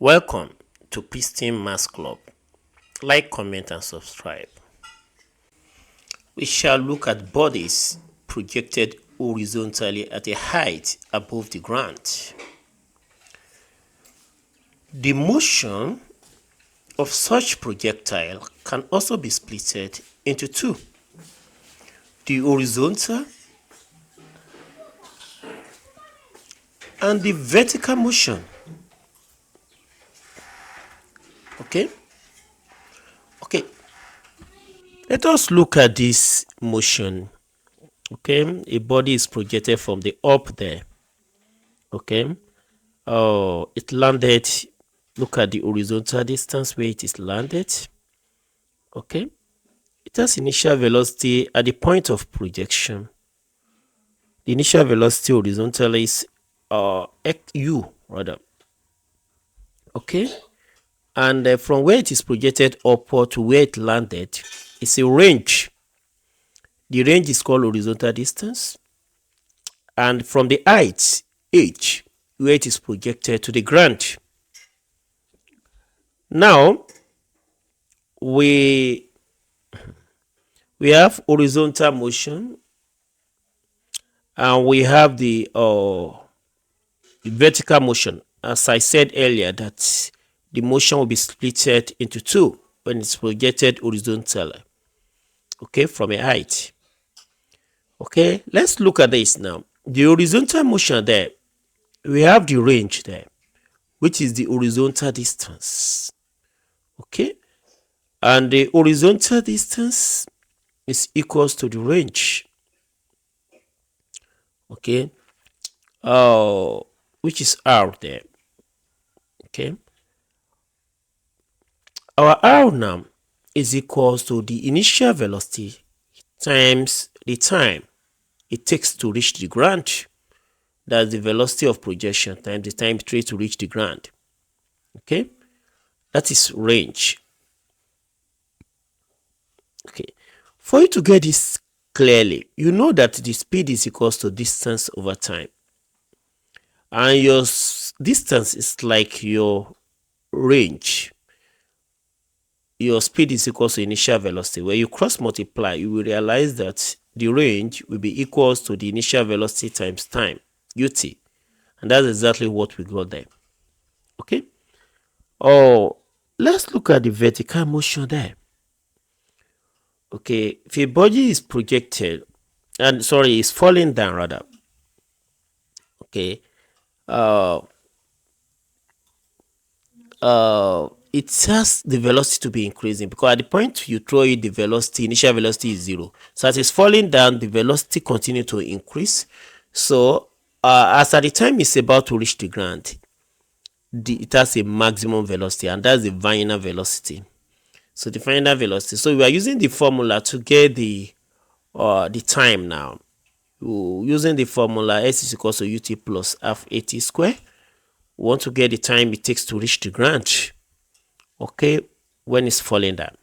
Welcome to Piston Mass Club. Like, comment, and subscribe. We shall look at bodies projected horizontally at a height above the ground. The motion of such projectile can also be split into two: the horizontal and the vertical motion. Okay, let us look at this motion. Okay, a body is projected from the up there. Okay, it landed. Look at the horizontal distance where it is landed. Okay, it has initial velocity at the point of projection. The initial velocity horizontal is u rather. Okay, and from where it is projected upward to where it landed is a range. The range is called horizontal distance, and from the height h where it is projected to the ground. Now we have horizontal motion and we have the vertical motion. As I said earlier, that the motion will be split into two when it's projected horizontally, okay, from a height. Okay, let's look at this now. The horizontal motion there, we have the range there, which is the horizontal distance. Okay, and the horizontal distance is equals to the range. Okay, which is r there. Okay, our r now is equals to the initial velocity times the time it takes to reach the ground. That's the velocity of projection times the time it takes to reach the ground. Okay, that is range. Okay, for you to get this clearly, you know that the speed is equals to distance over time, and your distance is like your range. Your speed is equals to initial velocity. When you cross multiply, you will realize that the range will be equals to the initial velocity times time, ut, and that's exactly what we got there. Okay, let's look at the vertical motion there. Okay, if a body is projected, and sorry, is falling down rather. Okay, it has the velocity to be increasing, because at the point you throw it, the velocity, initial velocity is 0. So as it's falling down, the velocity continue to increase. So as at the time it's about to reach the ground, it has a maximum velocity, and that's the final velocity. So the final velocity. So we are using the formula to get the time now. Using the formula s is equals to ut plus half at square. We want to get the time it takes to reach the ground, okay, when it's falling down.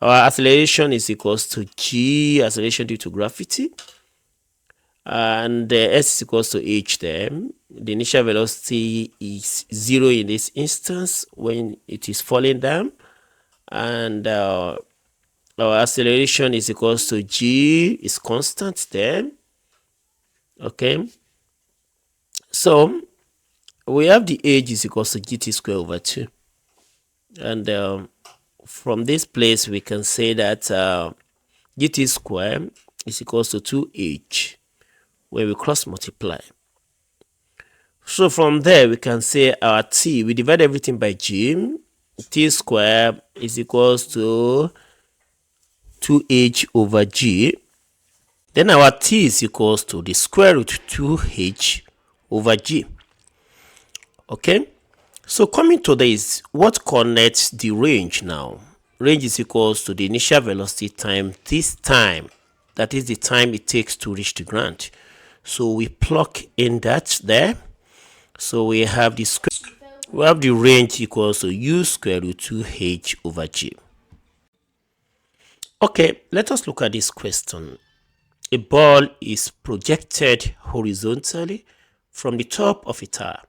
Our acceleration is equals to g, acceleration due to gravity, and s is equals to h there. The initial velocity is 0 in this instance when it is falling down, and our acceleration is equals to g is constant there. Okay, so we have the h is equals to gt squared over 2, and from this place we can say that gt squared is equals to 2h when we cross multiply. So from there we can say our t, we divide everything by g, t squared is equals to 2h over g. Then our t is equals to the square root 2h over g. Okay, so coming to this, what connects the range now? Range is equals to the initial velocity times this time, that is the time it takes to reach the ground. So we plug in that there. So we have the range equals to u square root 2h over g. Okay, let us look at this question. A ball is projected horizontally from the top of a tower.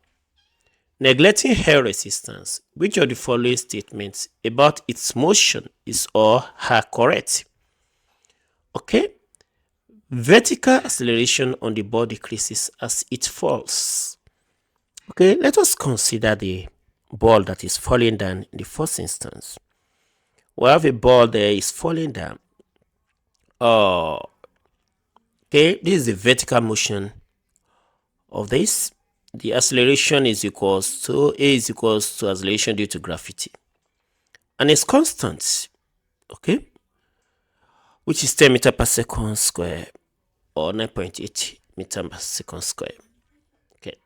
Neglecting air resistance, which of the following statements about its motion is or are correct? Okay, vertical acceleration on the ball decreases as it falls. Okay, let us consider the ball that is falling down in the first instance. We have a ball there is falling down. Okay, this is the vertical motion of this. The acceleration is equals to A is equals to acceleration due to gravity, and it's constant. Okay, which is 10 meter per second square or 9.8 meter per second square. Okay,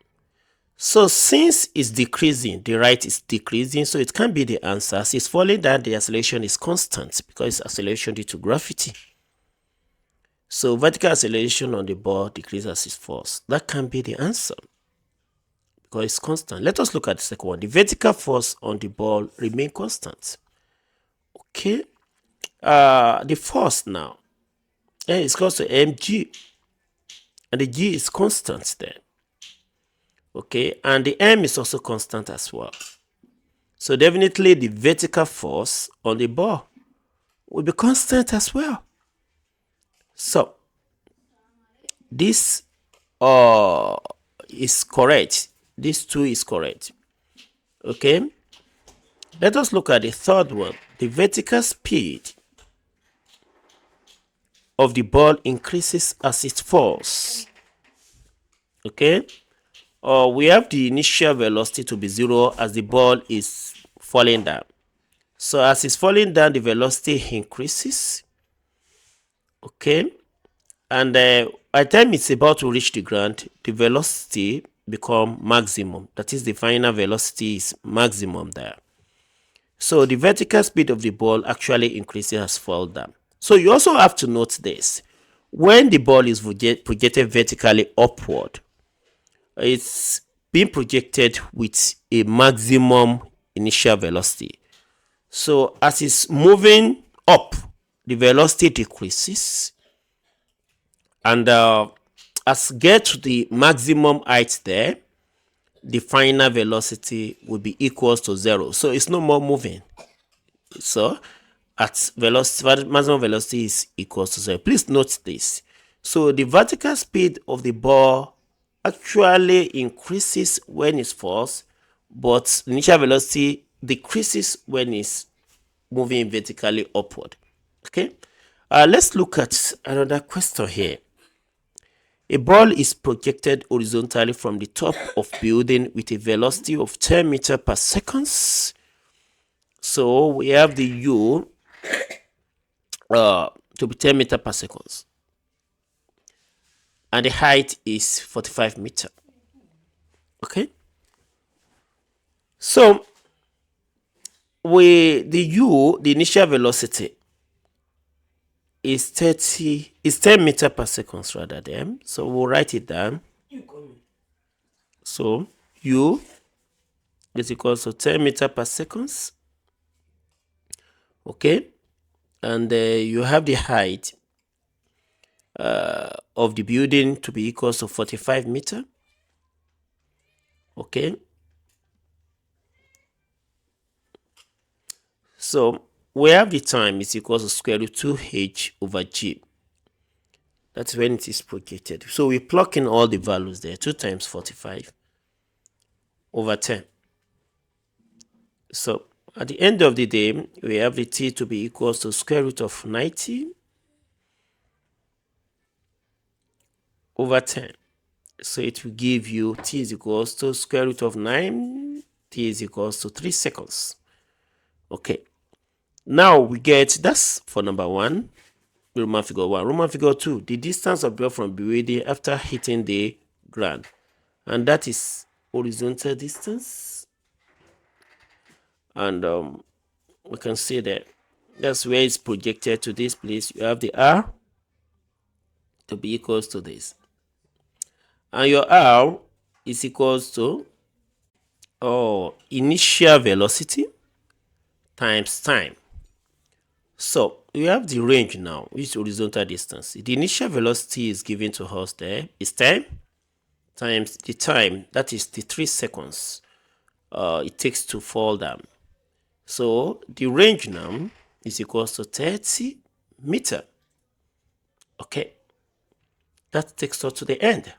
so since it's decreasing, the rate is decreasing, so it can't be the answer. As it's falling down, the acceleration is constant because it's acceleration due to gravity. So vertical acceleration on the ball decreases as it falls. That can be the answer because it's constant. Let us look at the second one. The vertical force on the ball remain constant. Okay, the force now is equal to mg, and the g is constant there. Okay, and the m is also constant as well. So definitely the vertical force on the ball will be constant as well. So this is correct. This two is correct. Okay, let us look at the third one. The vertical speed of the ball increases as it falls. Okay, we have the initial velocity to be 0 as the ball is falling down. So as it's falling down, the velocity increases. Okay, and by the time it's about to reach the ground, the velocity become maximum. That is, the final velocity is maximum there. So the vertical speed of the ball actually increases as fall down. So you also have to note this. When the ball is projected vertically upward, it's being projected with a maximum initial velocity. So as it's moving up, the velocity decreases, and as get to the maximum height there, the final velocity will be equals to 0. So it's no more moving. So at velocity, maximum velocity is equals to 0. Please note this. So the vertical speed of the ball actually increases when it falls, but initial velocity decreases when it's moving vertically upward. Okay, let's look at another question here. A ball is projected horizontally from the top of building with a velocity of 10 meters per second. So we have the u to be 10 meters per second, and the height is 45 meters. Okay, so the initial velocity is 10 meters per second rather than. So we'll write it down. So u is equal to 10 meters per second. Okay, and you have the height of the building to be equal to 45 meters. Okay, so we have the time is equal to square root 2h over g. That's when it is projected. So we plug in all the values there. 2 times 45 over 10. So at the end of the day, we have the t to be equals to square root of 90 over 10. So it will give you t is equals to square root of 9, t is equals to 3 seconds. Okay, now we get, that's for number 1, Roman figure 1. Roman figure 2, the distance of ball from building after hitting the ground, and that is horizontal distance. And we can see that that's where it's projected to this place. You have the r to be equals to this, and your r is equals to initial velocity times time. So we have the range now, which is horizontal distance. The initial velocity is given to us there is 10 times the time, that is the 3 seconds. it takes to fall down. So the range now is equals to 30 meter. Okay, that takes us to the end.